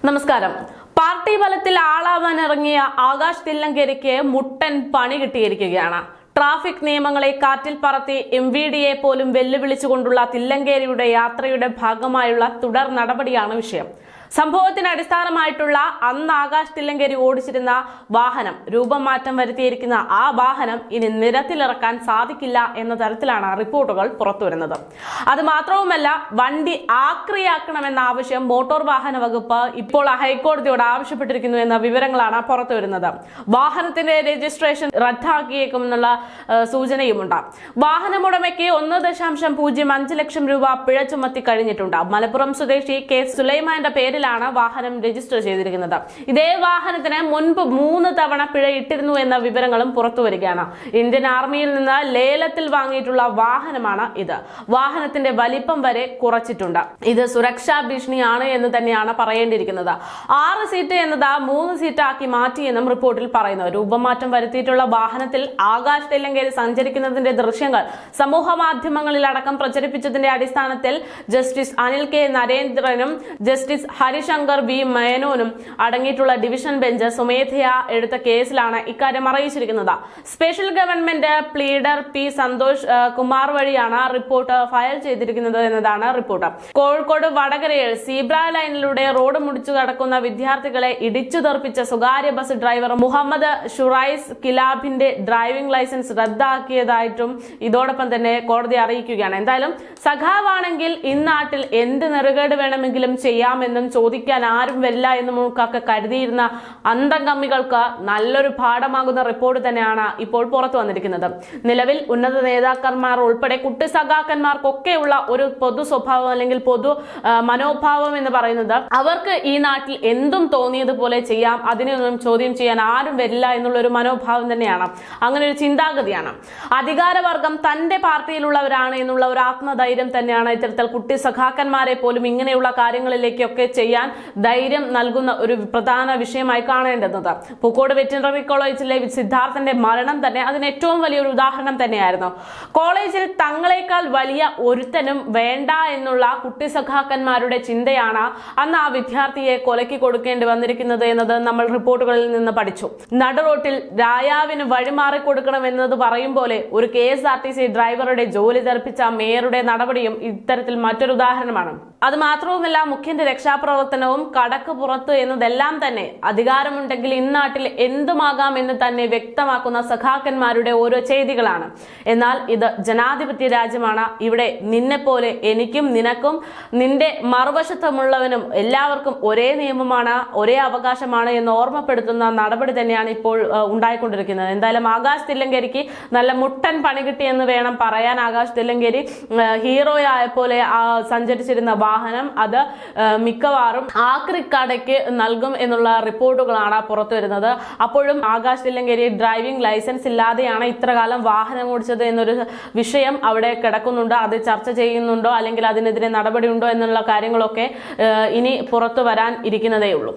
നമസ്കാരം. പാർട്ടി ബലത്തിൽ ആളാവാനിറങ്ങിയ ആകാശ് തില്ലങ്കേരിക്ക് മുട്ടൻ പണി കിട്ടിയിരിക്കുകയാണ്. ട്രാഫിക് നിയമങ്ങളെ കാറ്റിൽ പറത്തി MVDയെ പോലും വെല്ലുവിളിച്ചുകൊണ്ടുള്ള തില്ലങ്കേരിയുടെ യാത്രയുടെ ഭാഗമായുള്ള തുടർ നടപടിയാണ് വിഷയം. സംഭവത്തിന് അടിസ്ഥാനമായിട്ടുള്ള അന്ന് ആകാശ് തില്ലങ്കേരി ഓടിച്ചിരുന്ന വാഹനം രൂപം മാറ്റം വരുത്തിയിരിക്കുന്ന ആ വാഹനം ഇനി നിരത്തിലിറക്കാൻ സാധിക്കില്ല എന്ന തരത്തിലാണ് റിപ്പോർട്ടുകൾ പുറത്തുവരുന്നത്. അത് മാത്രവുമല്ല, വണ്ടി ആക്രിയാക്കണമെന്ന ആവശ്യം മോട്ടോർ വാഹന വകുപ്പ് ഇപ്പോൾ ഹൈക്കോടതിയോട് ആവശ്യപ്പെട്ടിരിക്കുന്നു എന്ന വിവരങ്ങളാണ് പുറത്തുവരുന്നത്. വാഹനത്തിന്റെ രജിസ്ട്രേഷൻ റദ്ദാക്കിയേക്കുമെന്നുള്ള സൂചനയുമുണ്ട്. വാഹനമുടമയ്ക്ക് 1.05 ലക്ഷം രൂപ പിഴ ചുമത്തി കഴിഞ്ഞിട്ടുണ്ട്. മലപ്പുറം സ്വദേശി K സുലൈമാന്റെ പേരിലാണ് വാഹനം രജിസ്റ്റർ ചെയ്തിരിക്കുന്നത്. ഇതേ വാഹനത്തിന് മുൻപ് 3 തവണ പിഴ ഇട്ടിരുന്നു എന്ന വിവരങ്ങളും പുറത്തുവരികയാണ്. ഇന്ത്യൻ ആർമിയിൽ നിന്ന് ലേലത്തിൽ വാങ്ങിയിട്ടുള്ള വാഹനമാണ് ഇത്. വാഹനത്തിന്റെ വലിപ്പം വരെ കുറച്ചിട്ടുണ്ട്. ഇത് സുരക്ഷാ ഭീഷണിയാണ് എന്ന് തന്നെയാണ് പറയേണ്ടിയിരിക്കുന്നത്. 6 സീറ്റ് എന്നത് 3 സീറ്റാക്കി മാറ്റിയെന്നും റിപ്പോർട്ടിൽ പറയുന്നു. രൂപമാറ്റം വരുത്തിയിട്ടുള്ള വാഹനത്തിൽ ആകാശ് തില്ലങ്കേരി സഞ്ചരിക്കുന്നതിന്റെ ദൃശ്യങ്ങൾ സമൂഹ മാധ്യമങ്ങളിൽ അടക്കം പ്രചരിപ്പിച്ചതിന്റെ അടിസ്ഥാനത്തിൽ ജസ്റ്റിസ് അനിൽ K നരേന്ദ്രനും ജസ്റ്റിസ് ഹരിശങ്കർ V മേനോനും അടങ്ങിയിട്ടുള്ള ഡിവിഷൻ ബെഞ്ച് സ്വമേധയാ എടുത്ത കേസിലാണ് ഇക്കാര്യം അറിയിച്ചിരിക്കുന്നത്. Special government pleader P Santhosh Kumar വഴിയാണ് റിപ്പോർട്ട് ഫയൽ ചെയ്തിരിക്കുന്നത് എന്നതാണ് റിപ്പോർട്ട്. കോഴിക്കോട് വടകരയിൽ സീബ്ര ലൈനിലൂടെ റോഡ് മുടിച്ചു കടക്കുന്ന വിദ്യാർത്ഥികളെ ഇടിച്ചു തെറിപ്പിച്ച സ്വകാര്യ ബസ് ഡ്രൈവർ മുഹമ്മദ് ഷുറൈസ് കിലാബിന്റെ ഡ്രൈവിംഗ് ലൈസൻസ് റദ്ദാക്കിയതായിട്ടും ഇതോടൊപ്പം തന്നെ കോടതി അറിയിക്കുകയാണ്. എന്തായാലും സഖാവാണെങ്കിൽ ഇന്നാട്ടിൽ എന്ത് നെറുകേട് വേണമെങ്കിലും ചെയ്യാമെന്നും ചോദിക്കാൻ ആരും വരില്ല എന്നും ഒക്കെ കരുതിയിരുന്ന അന്തംഗമ്മികൾക്ക് നല്ലൊരു പാഠമാകുന്ന റിപ്പോർട്ട് തന്നെയാണ് ഇപ്പോൾ പുറത്തു വന്നിരിക്കുന്നത്. നിലവിൽ ഉന്നത നേതാക്കന്മാർ ഉൾപ്പെടെ കുട്ടി സഖാക്കന്മാർക്കൊക്കെയുള്ള ഒരു പൊതു സ്വഭാവം അല്ലെങ്കിൽ പൊതു മനോഭാവം എന്ന് പറയുന്നത് അവർക്ക് ഈ നാട്ടിൽ എന്തും തോന്നിയതുപോലെ ചെയ്യാം, അതിനൊന്നും ചോദ്യം ചെയ്യാൻ ആരും വരില്ല എന്നുള്ള ഒരു മനോഭാവം തന്നെയാണ്. അങ്ങനെ ഒരു ചിന്താഗതിയാണ്. അധികാരവർഗം തന്റെ പാർട്ടിയിലുള്ളവരാണ് എന്നുള്ള ഒരു ആത്മധൈര്യം തന്നെയാണ് ഇത്തരത്തിൽ കുട്ടി സഖാക്കന്മാരെ പോലും ഇങ്ങനെയുള്ള കാര്യങ്ങളിലേക്കൊക്കെ ചെയ്യാൻ ധൈര്യം നൽകുന്ന ഒരു പ്രധാന വിഷയമായി കാണേണ്ടത്. പൂക്കോട് വെറ്റിനറി കോളേജിലെ സിദ്ധാർത്ഥന്റെ മരണം തന്നെ അതിന് ഏറ്റവും വലിയൊരു ഉദാഹരണം തന്നെയായിരുന്നു. കോളേജിൽ തങ്ങളെക്കാൾ വലിയ ഒരുത്തനും വേണ്ട എന്നുള്ള കുട്ടി സഖാക്കന്മാരുടെ ചിന്തയാണ് അന്ന് ആ വിദ്യാർത്ഥിയെ കൊലക്കി കൊടുക്കേണ്ടി വന്നിരിക്കുന്നത് എന്നത് നമ്മൾ റിപ്പോർട്ടുകളിൽ നിന്ന് പഠിച്ചു. നടുറോട്ടിൽ രായാവിന് വഴിമാറി കൊടുക്കണം എന്നത് പറയും പോലെ ഒരു KSRTC ഡ്രൈവറുടെ ജോലി തെറിപ്പിച്ച മേയറുടെ നടപടിയും ഇത്തരത്തിൽ മറ്റൊരു ഉദാഹരണമാണ്. അത് മാത്രവുമല്ല, മുഖ്യന്റെ രക്ഷാപ്രവർത്തനവും കടക്ക് പുറത്ത് എന്നതെല്ലാം തന്നെ അധികാരമുണ്ടെങ്കിൽ ഇന്നാട്ടിൽ എന്തുമാകാം എന്ന് തന്നെ വ്യക്തമാക്കുന്ന സഖാക്കന്മാരുടെ ഓരോ ചെയ്തികളാണ്. എന്നാൽ ഇത് ജനാധിപത്യ രാജ്യമാണ്. ഇവിടെ നിന്നെ പോലെ എനിക്കും നിനക്കും നിന്റെ മറുവശത്തുമുള്ളവനും എല്ലാവർക്കും ഒരേ നിയമമാണ്, ഒരേ അവകാശമാണ് എന്ന് ഓർമ്മപ്പെടുത്തുന്ന നടപടി തന്നെയാണ് ഇപ്പോൾ ഉണ്ടായിക്കൊണ്ടിരിക്കുന്നത്. എന്തായാലും ആകാശ് തില്ലങ്കേരിക്ക് നല്ല മുട്ടൻ പണി കിട്ടിയെന്ന് വേണം പറയാൻ. ആകാശ് തില്ലങ്കേരി ഹീറോയായ പോലെ സഞ്ചരിച്ചിരുന്ന വാഹനം അത് മിക്കവാറും ആക്രിക്കടയ്ക്ക് നൽകും എന്നുള്ള റിപ്പോർട്ടുകളാണ് പുറത്തു വരുന്നത്. അപ്പോഴും ആകാശ് തില്ലങ്കേരി ഡ്രൈവിംഗ് ലൈസൻസ് ഇല്ലാതെയാണ് ഇത്രകാലം വാഹനം ഓടിച്ചത് എന്നൊരു വിഷയം അവിടെ കിടക്കുന്നുണ്ട്. അത് ചർച്ച ചെയ്യുന്നുണ്ടോ അല്ലെങ്കിൽ അതിനെതിരെ നടപടിയുണ്ടോ എന്നുള്ള കാര്യങ്ങളൊക്കെ ഇനി പുറത്തു വരാൻ ഇരിക്കുന്നതേ ഉള്ളൂ.